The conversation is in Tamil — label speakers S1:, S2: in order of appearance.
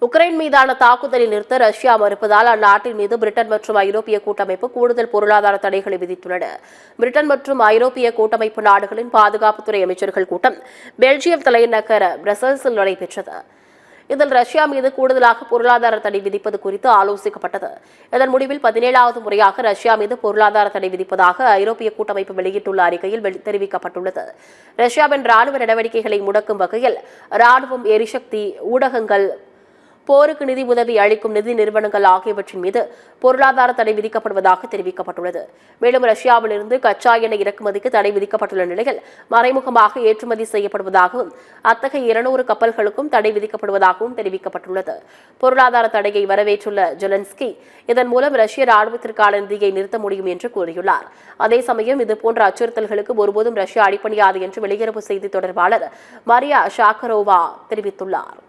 S1: உக்ரைன் மீதான தாக்குதலை நிறுத்த ரஷ்யா மறுப்பதால் அந்நாட்டின் மீது பிரிட்டன் மற்றும் ஐரோப்பிய கூட்டமைப்பு கூடுதல் பொருளாதார தடைகளை விதித்துள்ளன. பிரிட்டன் மற்றும் ஐரோப்பிய கூட்டமைப்பு நாடுகளின் பாதுகாப்புத்துறை அமைச்சர்கள் கூட்டம் பெல்ஜியம் தலைநகர் பிரசல்ஸில் நடைபெற்றது. இதில் ரஷ்யா மீது கூடுதலாக பொருளாதார தடை விதிப்பது குறித்து ஆலோசிக்கப்பட்டது. இதன் முடிவில் 17வது முறையாக ரஷ்யா மீது பொருளாதார தடை விதிப்பதாக ஐரோப்பிய கூட்டமைப்பு வெளியிட்டுள்ள அறிக்கையில் தெரிவிக்கப்பட்டுள்ளது. ரஷ்யாவின் ராணுவ நடவடிக்கைகளை முடக்கும் வகையில் ராணுவம், எரிசக்தி, ஊடகங்கள், போருக்கு நிதி உதவி அளிக்கும் நிதி நிறுவனங்கள் ஆகியவற்றின் மீது பொருளாதார தடை விதிக்கப்படுவதாக தெரிவிக்கப்பட்டுள்ளது. மேலும் ரஷ்யாவிலிருந்து கச்சா எண்ணெய் இறக்குமதிக்கு தடை விதிக்கப்பட்டுள்ள நிலையில் மறைமுகமாக ஏற்றுமதி செய்யப்படுவதாகவும் அத்தகைய 200 கப்பல்களுக்கும் தடை விதிக்கப்படுவதாகவும் தெரிவிக்கப்பட்டுள்ளது. பொருளாதார தடையை வரவேற்றுள்ள ஜெலன்ஸ்கி இதன் மூலம் ரஷ்ய ராணுவத்திற்கான நிதியை நிறுத்த முடியும் என்று கூறியுள்ளார். அதே சமயம் இதுபோன்ற அச்சுறுத்தல்களுக்கு ஒருபோதும் ரஷ்யா அடிப்பணியாது என்று வெளியுறவு செய்தி தொடர்பாளர் மரியா ஷாக்கரோவா தெரிவித்துள்ளார்.